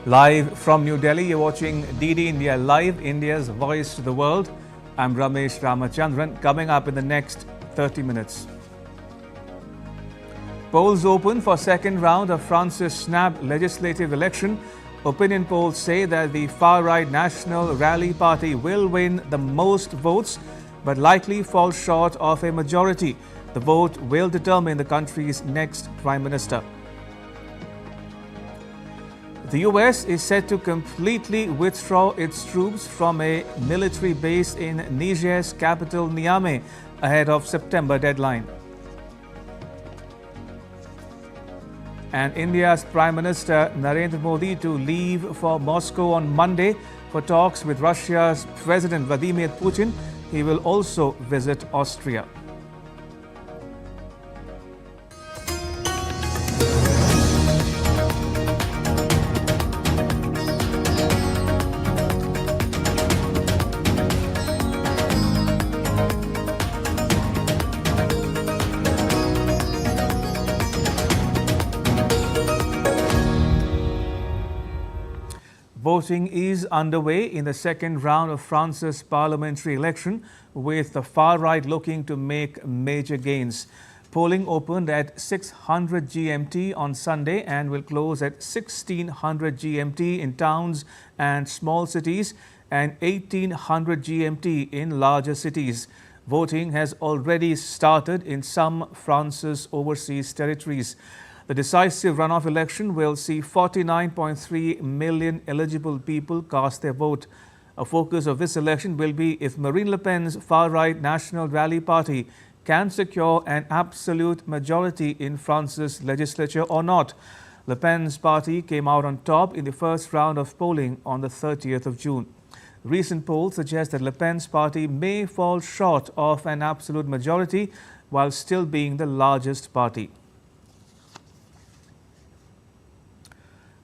Live from New Delhi, you're watching DD India Live, India's voice to the world. I'm Ramesh Ramachandran. Coming up in the next 30 minutes. Polls open for second round of France's snap legislative election. Opinion polls say that the far-right National Rally Party will win the most votes, but likely fall short of a majority. The vote will determine the country's next prime minister. The US is set to completely withdraw its troops from a military base in Niger's capital Niamey ahead of September deadline. And India's Prime Minister Narendra Modi to leave for Moscow on Monday for talks with Russia's President Vladimir Putin. He will also visit Austria. Voting is underway in the second round of France's parliamentary election, with the far right looking to make major gains. Polling opened at 600 GMT on Sunday and will close at 1600 GMT in towns and small cities and 1800 GMT in larger cities. Voting has already started in some France's overseas territories. The decisive runoff election will see 49.3 million eligible people cast their vote. A focus of this election will be if Marine Le Pen's far-right National Rally Party can secure an absolute majority in France's legislature or not. Le Pen's party came out on top in the first round of polling on the 30th of June. Recent polls suggest that Le Pen's party may fall short of an absolute majority while still being the largest party.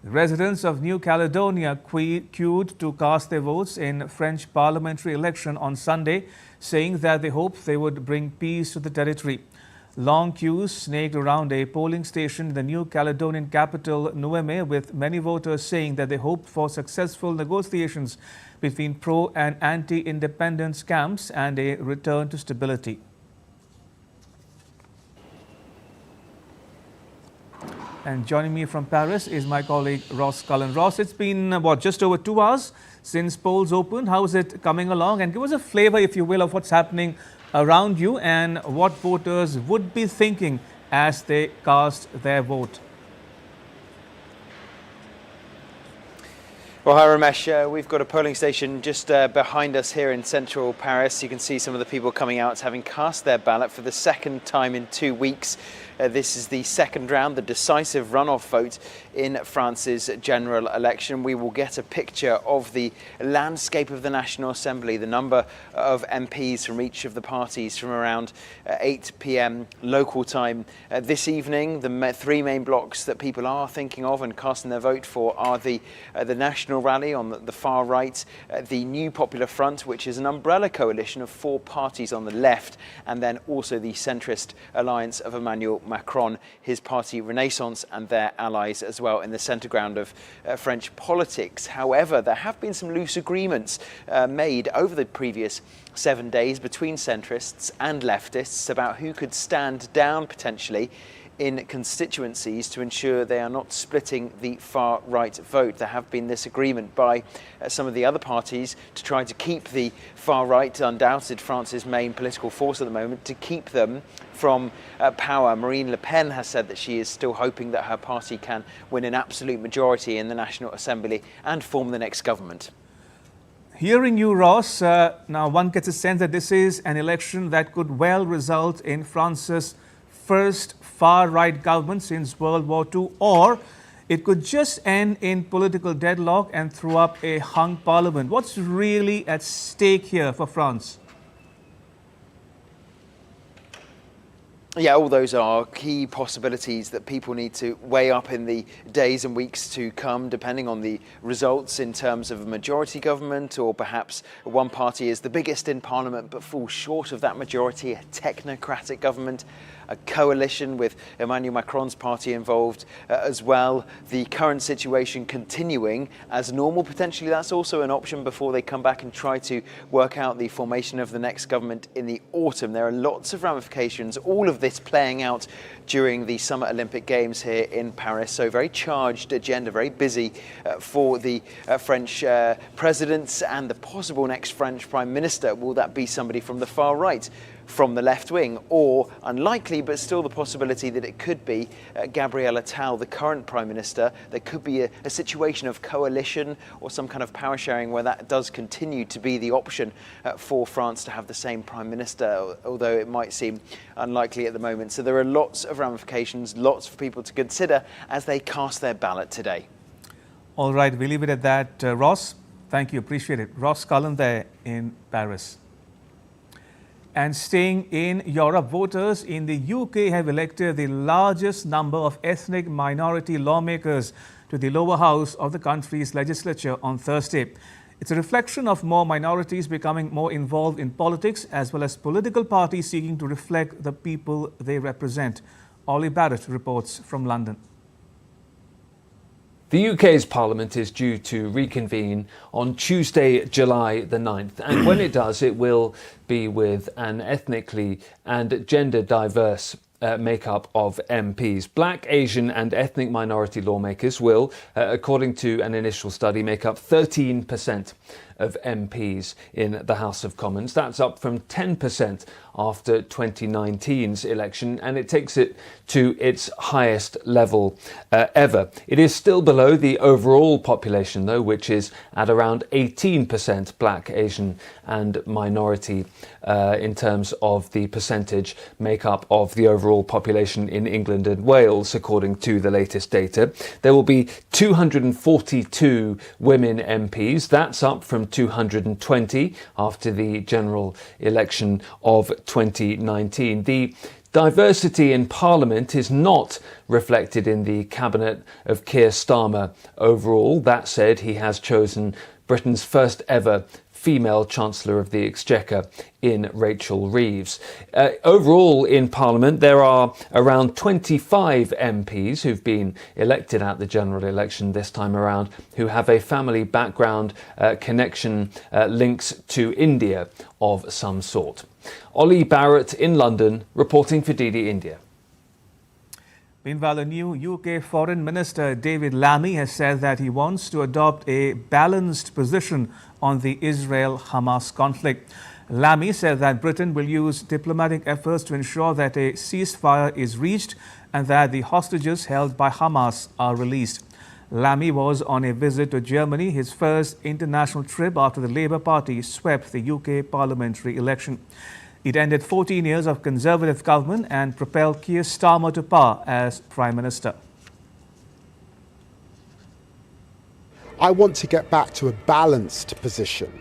Residents of New Caledonia queued to cast their votes in French parliamentary election on Sunday, saying that they hoped they would bring peace to the territory. Long queues snaked around a polling station in the New Caledonian capital, Niamey, with many voters saying that they hoped for successful negotiations between pro- and anti-independence camps and a return to stability. And joining me from Paris is my colleague Ross Cullen. Ross, it's been, just over 2 hours since polls opened. How is it coming along? And give us a flavor, if you will, of what's happening around you and what voters would be thinking as they cast their vote. Well, hi Ramesh, we've got a polling station just behind us here in central Paris. You can see some of the people coming out having cast their ballot for the second time in 2 weeks. This is the second round, the decisive runoff vote in France's general election. We will get a picture of the landscape of the National Assembly, the number of MPs from each of the parties from around 8 p.m. local time this evening. The three main blocks that people are thinking of and casting their vote for are the National Rally on the far right, the New Popular Front, which is an umbrella coalition of 4 parties on the left, and then also the centrist alliance of Emmanuel Macron, his party Renaissance, and their allies as well in the centre ground of French politics. However, there have been some loose agreements made over the previous 7 days between centrists and leftists about who could stand down potentially in constituencies to ensure they are not splitting the far-right vote. There have been this agreement by some of the other parties to try to keep the far-right, undoubted France's main political force at the moment, to keep them from power. Marine Le Pen has said that she is still hoping that her party can win an absolute majority in the National Assembly and form the next government. Hearing you, Ross, now one gets a sense that this is an election that could well result in France's first far-right government since World War II, or it could just end in political deadlock and throw up a hung parliament. What's really at stake here for France? Yeah, all those are key possibilities that people need to weigh up in the days and weeks to come, depending on the results in terms of a majority government, or perhaps one party is the biggest in parliament but falls short of that majority, a technocratic government. a coalition with Emmanuel Macron's party involved as well. The current situation continuing as normal. Potentially that's also an option before they come back and try to work out the formation of the next government in the autumn. There are lots of ramifications, all of this playing out during the Summer Olympic Games here in Paris. So very charged agenda, very busy for the French president and the possible next French Prime Minister. Will that be somebody from the far right, from the left wing, or unlikely but still the possibility that it could be Gabriel Attal, the current Prime Minister? There could be a situation of coalition or some kind of power sharing where that does continue to be the option for France to have the same Prime Minister, although it might seem unlikely at the moment. So there are lots of ramifications, lots for people to consider as they cast their ballot today. All right, we leave it at that. Ross, thank you, appreciate it. Ross Cullen there in Paris. And staying in Europe, voters in the UK have elected the largest number of ethnic minority lawmakers to the lower house of the country's legislature on Thursday. It's a reflection of more minorities becoming more involved in politics, as well as political parties seeking to reflect the people they represent. Ollie Barrett reports from London. The UK's Parliament is due to reconvene on Tuesday, July the 9th. And when it does, it will be with an ethnically and gender diverse makeup of MPs. Black, Asian and ethnic minority lawmakers will, according to an initial study, make up 13% of MPs in the House of Commons. That's up from 10% after 2019's election, and it takes it to its highest level ever. It is still below the overall population, though, which is at around 18% Black, Asian and minority in terms of the percentage makeup of the overall population in England and Wales, according to the latest data. There will be 242 women MPs. That's up from 220 after the general election of 2019. The diversity in Parliament is not reflected in the cabinet of Keir Starmer overall. That said, he has chosen Britain's first ever female Chancellor of the Exchequer in Rachel Reeves. Overall in Parliament there are around 25 MPs who've been elected at the general election this time around who have a family background, connection, links to India of some sort. Ollie Barrett in London reporting for DD India. Meanwhile, a new UK Foreign Minister, David Lammy, has said that he wants to adopt a balanced position on the Israel-Hamas conflict. Lammy said that Britain will use diplomatic efforts to ensure that a ceasefire is reached and that the hostages held by Hamas are released. Lammy was on a visit to Germany, his first international trip after the Labour Party swept the UK parliamentary election. It ended 14 years of Conservative government and propelled Keir Starmer to power as Prime Minister. I want to get back to a balanced position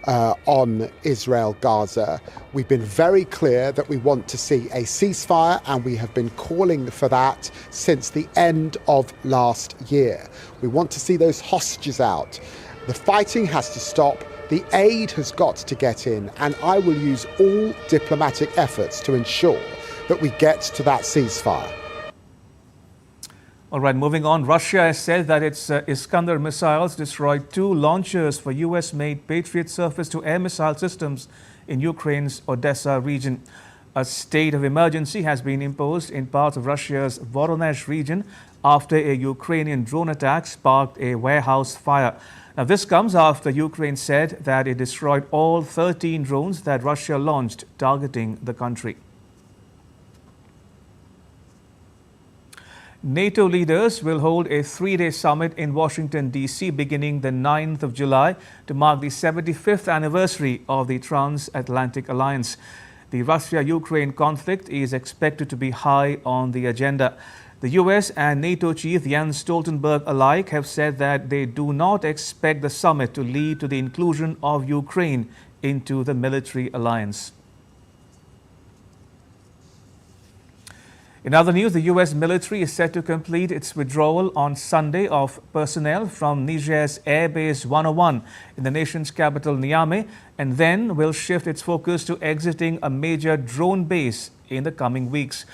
on Israel-Gaza. We've been very clear that we want to see a ceasefire, and we have been calling for that since the end of last year. We want to see those hostages out. The fighting has to stop. The aid has got to get in, and I will use all diplomatic efforts to ensure that we get to that ceasefire. All right, moving on. Russia has said that its Iskander missiles destroyed 2 launchers for US-made Patriot surface-to-air missile systems in Ukraine's Odessa region. A state of emergency has been imposed in parts of Russia's Voronezh region after a Ukrainian drone attack sparked a warehouse fire. Now, this comes after Ukraine said that it destroyed all 13 drones that Russia launched targeting the country. NATO leaders will hold a 3-day summit in Washington, D.C. beginning the 9th of July to mark the 75th anniversary of the Transatlantic Alliance. The Russia-Ukraine conflict is expected to be high on the agenda. The US and NATO chief Jens Stoltenberg alike have said that they do not expect the summit to lead to the inclusion of Ukraine into the military alliance. In other news, the US military is set to complete its withdrawal on Sunday of personnel from Niger's Air Base 101 in the nation's capital Niamey, and then will shift its focus to exiting a major drone base in the coming weeks.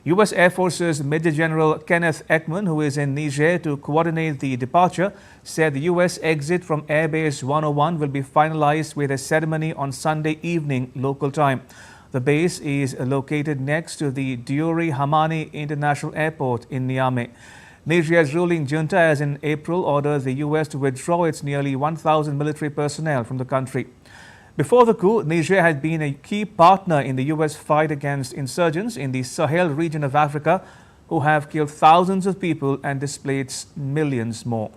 U.S. Air Force's Major General Kenneth Ekman, who is in Niger to coordinate the departure, said the U.S. exit from Airbase 101 will be finalized with a ceremony on Sunday evening local time. The base is located next to the Diori Hamani International Airport in Niamey. Niger's ruling junta has in April ordered the U.S. to withdraw its nearly 1,000 military personnel from the country. Before the coup, Niger had been a key partner in the U.S. fight against insurgents in the Sahel region of Africa, who have killed thousands of people and displaced millions more.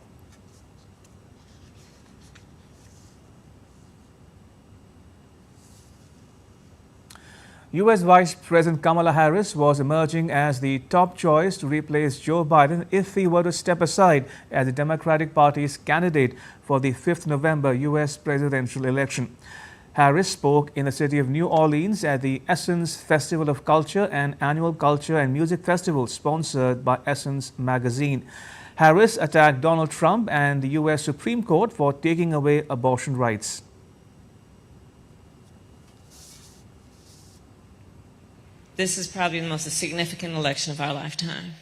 U.S. Vice President Kamala Harris was emerging as the top choice to replace Joe Biden if he were to step aside as the Democratic Party's candidate for the 5th November U.S. presidential election. Harris spoke in the city of New Orleans at the Essence Festival of Culture, an annual culture and music festival sponsored by Essence magazine. Harris attacked Donald Trump and the U.S. Supreme Court for taking away abortion rights. This is probably the most significant election of our lifetime.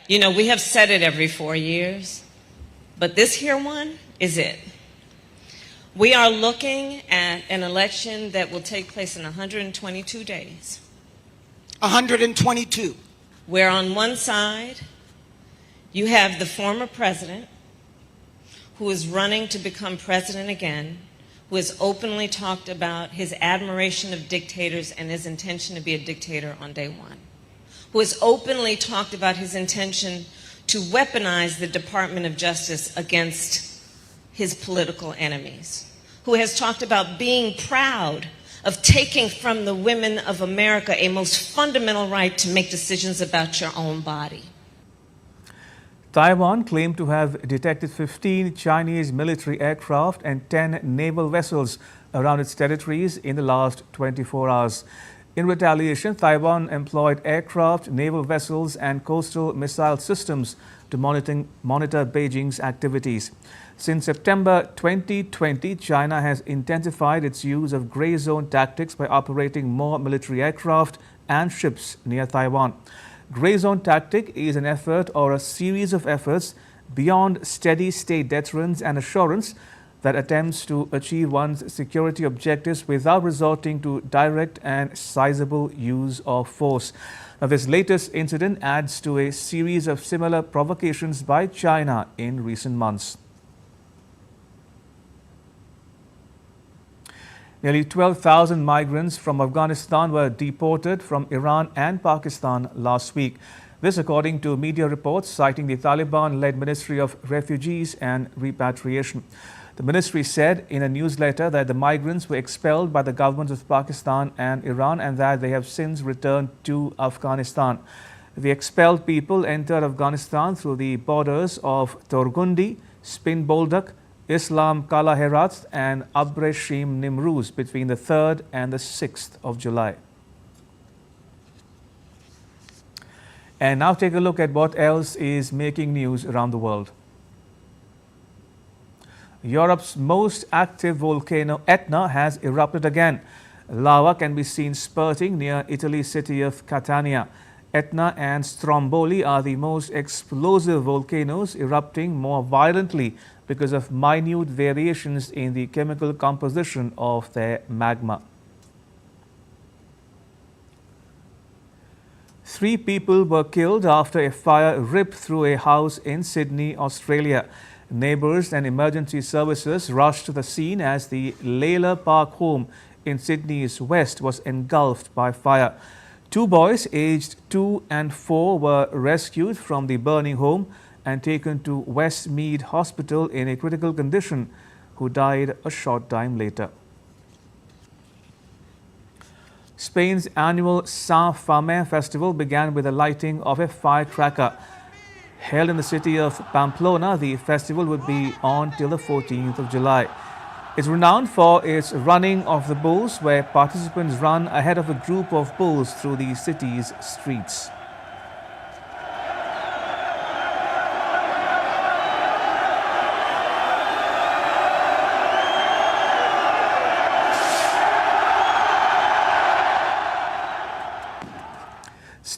You know, we have said it every 4 years, but this here one is it. We are looking at an election that will take place in 122 days. 122. Where on one side, you have the former president who is running to become president again, who has openly talked about his admiration of dictators and his intention to be a dictator on day one, who has openly talked about his intention to weaponize the Department of Justice against his political enemies, who has talked about being proud of taking from the women of America a most fundamental right to make decisions about your own body. Taiwan claimed to have detected 15 Chinese military aircraft and 10 naval vessels around its territories in the last 24 hours. In retaliation, Taiwan employed aircraft, naval vessels and coastal missile systems to monitor Beijing's activities. Since September 2020, China has intensified its use of grey zone tactics by operating more military aircraft and ships near Taiwan. Grey zone tactic is an effort or a series of efforts beyond steady state deterrence and assurance that attempts to achieve one's security objectives without resorting to direct and sizable use of force. Now, this latest incident adds to a series of similar provocations by China in recent months. Nearly 12,000 migrants from Afghanistan were deported from Iran and Pakistan last week. This according to media reports citing the Taliban-led Ministry of Refugees and Repatriation. The ministry said in a newsletter that the migrants were expelled by the governments of Pakistan and Iran and that they have since returned to Afghanistan. The expelled people entered Afghanistan through the borders of Torgundi, Spin Boldak, Islam Kala Herat and Abreshim Nimruz between the 3rd and the 6th of July. And now take a look at what else is making news around the world. Europe's most active volcano, Etna, has erupted again. Lava can be seen spurting near Italy's city of Catania. Etna and Stromboli are the most explosive volcanoes, erupting more violently because of minute variations in the chemical composition of their magma. 3 people were killed after a fire ripped through a house in Sydney, Australia. Neighbours and emergency services rushed to the scene as the Layla Park home in Sydney's west was engulfed by fire. 2 boys aged 2 and 4 were rescued from the burning home and taken to Westmead Hospital in a critical condition, who died a short time later. Spain's annual Saint Fermin festival began with the lighting of a firecracker. Held in the city of Pamplona, the festival would be on till the 14th of July. It's renowned for its running of the bulls, where participants run ahead of a group of bulls through the city's streets.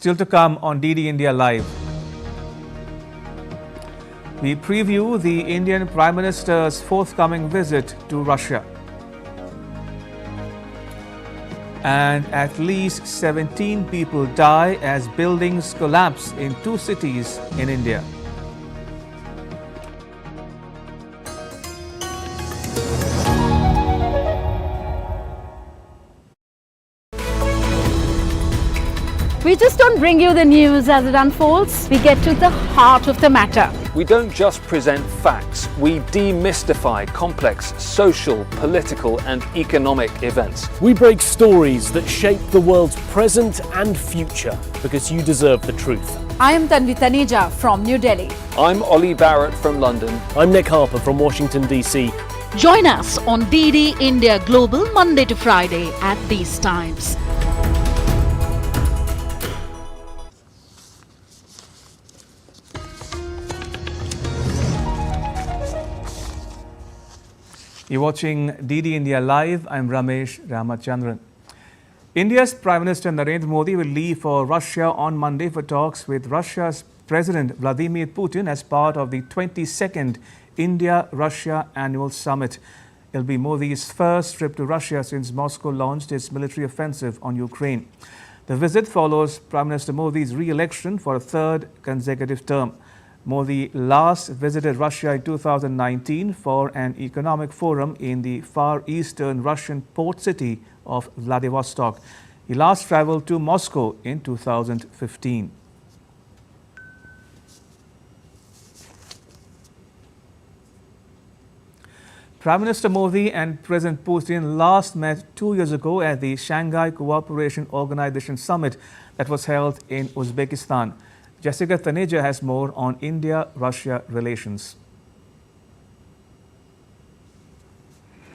Still to come on DD India Live. We preview the Indian Prime Minister's forthcoming visit to Russia. And at least 17 people die as buildings collapse in 2 cities in India. We just don't bring you the news as it unfolds. We get to the heart of the matter. We don't just present facts, we demystify complex social, political and economic events. We break stories that shape the world's present and future because you deserve the truth. I am Tanvi Taneja from New Delhi. I'm Ollie Barrett from London. I'm Nick Harper from Washington, D.C. Join us on DD India Global Monday to Friday at these times. You're watching DD India Live. I'm Ramesh Ramachandran. India's Prime Minister Narendra Modi will leave for Russia on Monday for talks with Russia's President Vladimir Putin as part of the 22nd India-Russia Annual Summit. It'll be Modi's first trip to Russia since Moscow launched its military offensive on Ukraine. The visit follows Prime Minister Modi's re-election for a 3rd consecutive term. Modi last visited Russia in 2019 for an economic forum in the far eastern Russian port city of Vladivostok. He last travelled to Moscow in 2015. Prime Minister Modi and President Putin last met 2 years ago at the Shanghai Cooperation Organization Summit that was held in Uzbekistan. Jessica Taneja has more on India-Russia relations.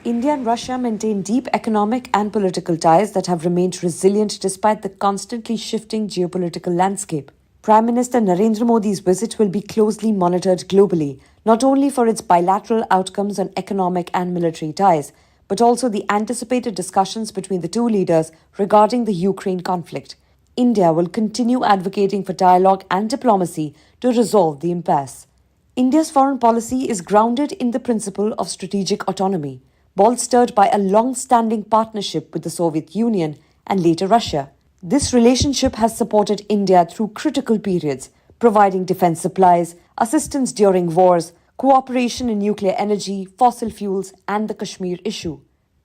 India and Russia maintain deep economic and political ties that have remained resilient despite the constantly shifting geopolitical landscape. Prime Minister Narendra Modi's visit will be closely monitored globally, not only for its bilateral outcomes on economic and military ties, but also the anticipated discussions between the two leaders regarding the Ukraine conflict. India will continue advocating for dialogue and diplomacy to resolve the impasse. India's foreign policy is grounded in the principle of strategic autonomy, bolstered by a long-standing partnership with the Soviet Union and later Russia. This relationship has supported India through critical periods, providing defense supplies, assistance during wars, cooperation in nuclear energy, fossil fuels, and the Kashmir issue.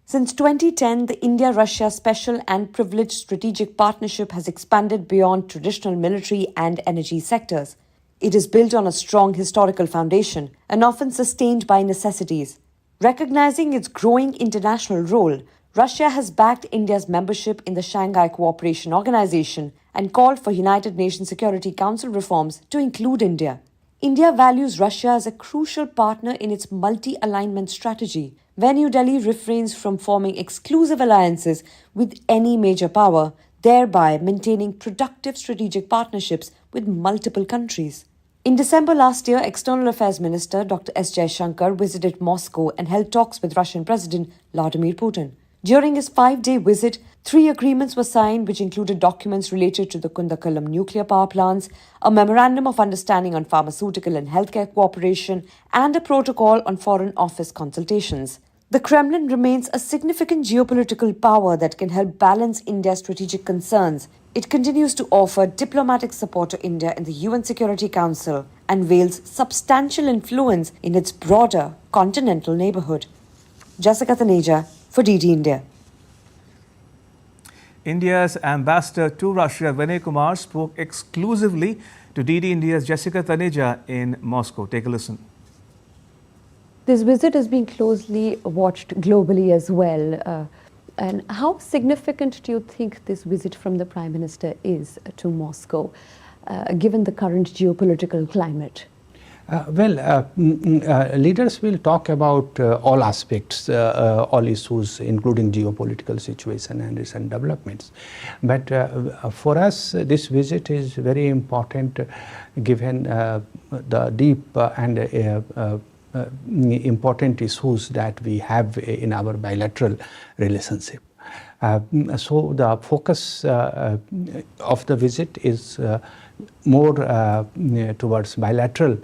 Since 2010, the India-Russia Special and Privileged Strategic Partnership has expanded beyond traditional military and energy sectors. It is built on a strong historical foundation and often sustained by necessities. Recognizing its growing international role, Russia has backed India's membership in the Shanghai Cooperation Organization and called for United Nations Security Council reforms to include India. India values Russia as a crucial partner in its multi-alignment strategy, where New Delhi refrains from forming exclusive alliances with any major power, thereby maintaining productive strategic partnerships with multiple countries. In December last year, External Affairs Minister Dr. S. Jaishankar visited Moscow and held talks with Russian President Vladimir Putin. During his 5-day visit, 3 agreements were signed which included documents related to the Kundakalam nuclear power plants, a memorandum of understanding on pharmaceutical and healthcare cooperation, and a protocol on foreign office consultations. The Kremlin remains a significant geopolitical power that can help balance India's strategic concerns. It continues to offer diplomatic support to India in the UN Security Council and wields substantial influence in its broader continental neighborhood. Jessica Taneja for DD India. India's ambassador to Russia, Vinay Kumar, spoke exclusively to DD India's Jessica Taneja in Moscow. Take a listen. This visit is being closely watched globally as well. And how significant do you think this visit from the Prime Minister is to Moscow, given the current geopolitical climate? Leaders will talk about all aspects, all issues, including geopolitical situation and recent developments. But for us, this visit is very important given the deep and important issues that we have in our bilateral relationship. So the focus of the visit is more towards bilateral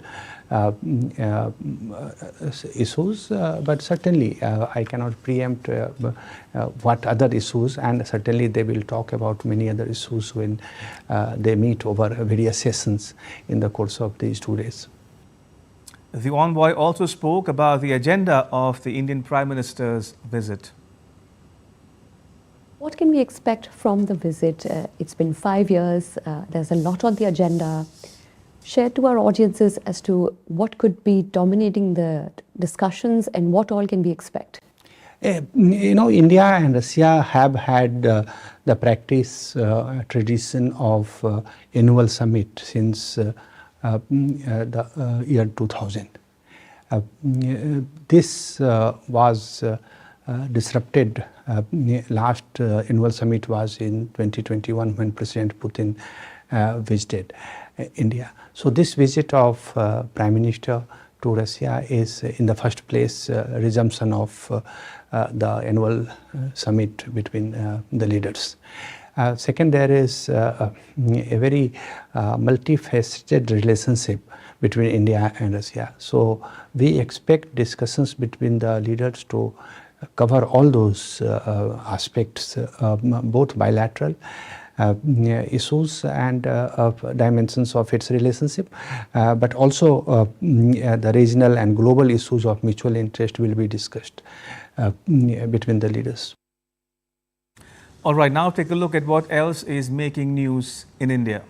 issues, but certainly I cannot preempt what other issues, and certainly they will talk about many other issues when they meet over various sessions in the course of these 2 days. The envoy also spoke about the agenda of the Indian Prime Minister's visit. What can we expect from the visit? It's been 5 years, there's a lot on the agenda. Share to our audiences as to what could be dominating the discussions and what all can we expect. India and Russia have had the practice, tradition of annual summit since the year 2000. This was disrupted. Last annual summit was in 2021 when President Putin visited India. So this visit of Prime Minister to Russia is in the first place resumption of the annual summit between the leaders. Second, there is a very multifaceted relationship between India and Russia. So we expect discussions between the leaders to cover all those aspects, both bilateral issues and dimensions of its relationship, but also the regional and global issues of mutual interest will be discussed between the leaders. All right, now take a look at what else is making news in India.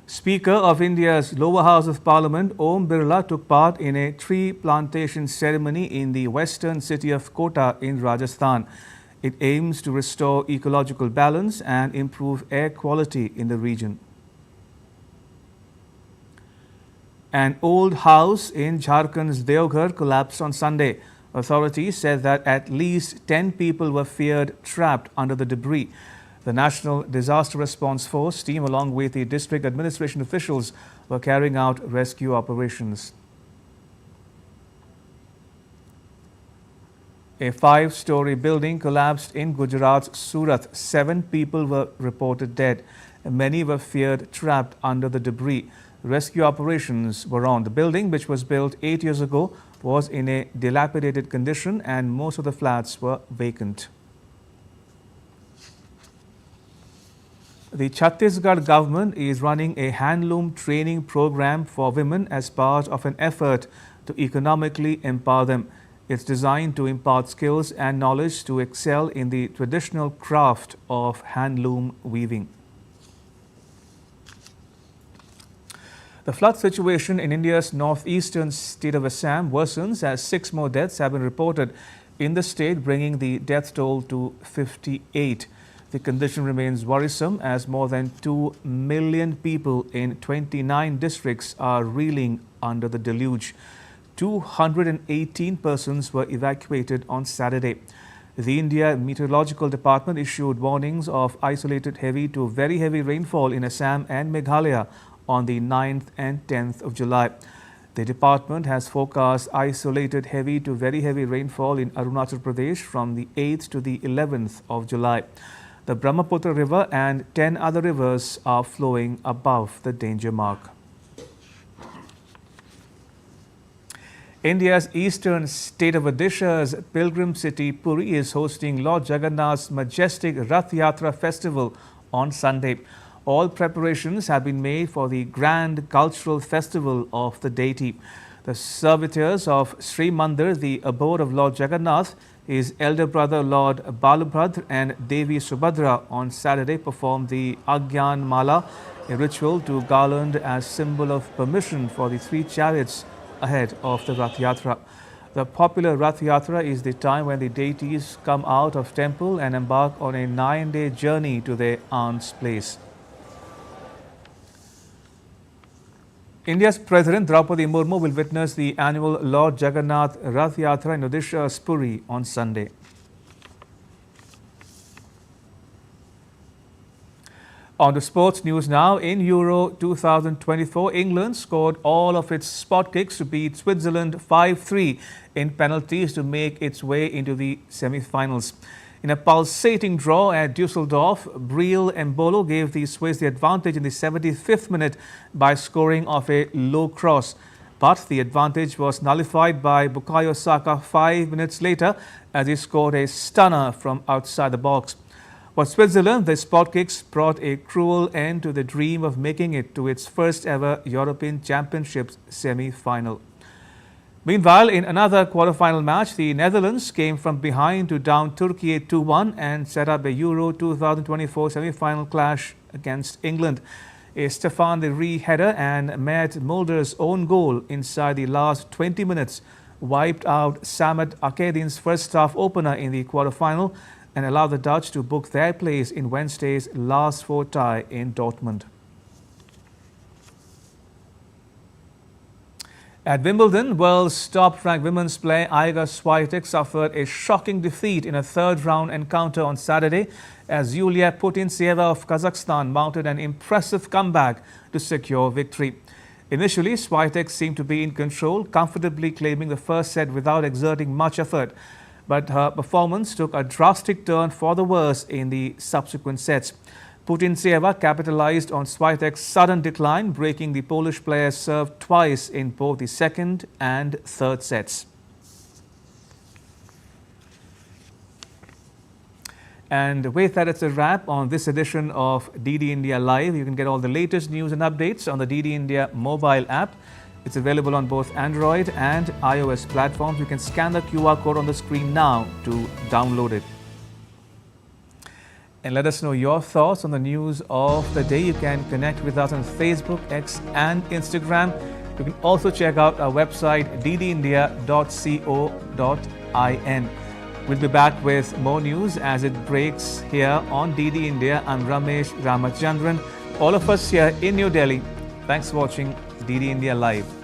Speaker of India's lower house of parliament, Om Birla, took part in a tree plantation ceremony in the western city of Kota in Rajasthan. It aims to restore ecological balance and improve air quality in the region. An old house in Jharkhand's Deoghar collapsed on Sunday. Authorities said that at least 10 people were feared trapped under the debris. The National Disaster Response Force team, along with the district administration officials, were carrying out rescue operations. A 5-story building collapsed in Gujarat's Surat. 7 people were reported dead. Many were feared trapped under the debris. Rescue operations were on. The building, which was built 8 years ago, was in a dilapidated condition and most of the flats were vacant. The Chhattisgarh government is running a handloom training program for women as part of an effort to economically empower them. It's designed to impart skills and knowledge to excel in the traditional craft of handloom weaving. The flood situation in India's northeastern state of Assam worsens as 6 more deaths have been reported in the state, bringing the death toll to 58. The condition remains worrisome as more than 2 million people in 29 districts are reeling under the deluge. 218 persons were evacuated on Saturday. The India Meteorological Department issued warnings of isolated heavy to very heavy rainfall in Assam and Meghalaya on the 9th and 10th of July. The department has forecast isolated heavy to very heavy rainfall in Arunachal Pradesh from the 8th to the 11th of July. The Brahmaputra River and 10 other rivers are flowing above the danger mark. India's eastern state of Odisha's pilgrim city Puri is hosting Lord Jagannath's majestic Rath Yatra festival on Sunday. All preparations have been made for the grand cultural festival of the deity. The servitors of Sri Mandir, the abode of Lord Jagannath, his elder brother Lord Balabhadra and Devi Subhadra on Saturday performed the Agyan Mala, a ritual to garland as symbol of permission for the 3 chariots ahead of the Rath Yatra. The popular Rath Yatra is the time when the deities come out of temple and embark on a 9-day journey to their aunt's place. India's President Draupadi Murmu will witness the annual Lord Jagannath Rath Yatra in Odisha's Puri on Sunday. On to sports news now. In Euro 2024, England scored all of its spot kicks to beat Switzerland 5-3 in penalties to make its way into the semi-finals. In a pulsating draw at Dusseldorf, Breel Embolo gave the Swiss the advantage in the 75th minute by scoring off a low cross. But the advantage was nullified by Bukayo Saka 5 minutes later as he scored a stunner from outside the box. For Switzerland, the spot kicks brought a cruel end to the dream of making it to its first ever European Championships semi-final. Meanwhile, in another quarter-final match, the Netherlands came from behind to down Turkey 2-1 and set up a Euro 2024 semi-final clash against England. A Stefan de Vrij header and Matt Mulder's own goal inside the last 20 minutes wiped out Samet Akedin's first-half opener in the quarter-final and allowed the Dutch to book their place in Wednesday's last four tie in Dortmund. At Wimbledon, world's top-ranked women's player Iga Swiatek suffered a shocking defeat in a third-round encounter on Saturday as Yulia Putintseva of Kazakhstan mounted an impressive comeback to secure victory. Initially, Swiatek seemed to be in control, comfortably claiming the first set without exerting much effort. But her performance took a drastic turn for the worse in the subsequent sets. Putintseva capitalized on Swiatek's sudden decline, breaking the Polish player's serve twice in both the second and third sets. And with that, it's a wrap on this edition of DD India Live. You can get all the latest news and updates on the DD India mobile app. It's available on both Android and iOS platforms. You can scan the QR code on the screen now to download it. And let us know your thoughts on the news of the day. You can connect with us on Facebook, X and Instagram. You can also check out our website ddindia.co.in. We'll be back with more news as it breaks here on DD India. I'm Ramesh Ramachandran. All of us here in New Delhi. Thanks for watching DD India Live.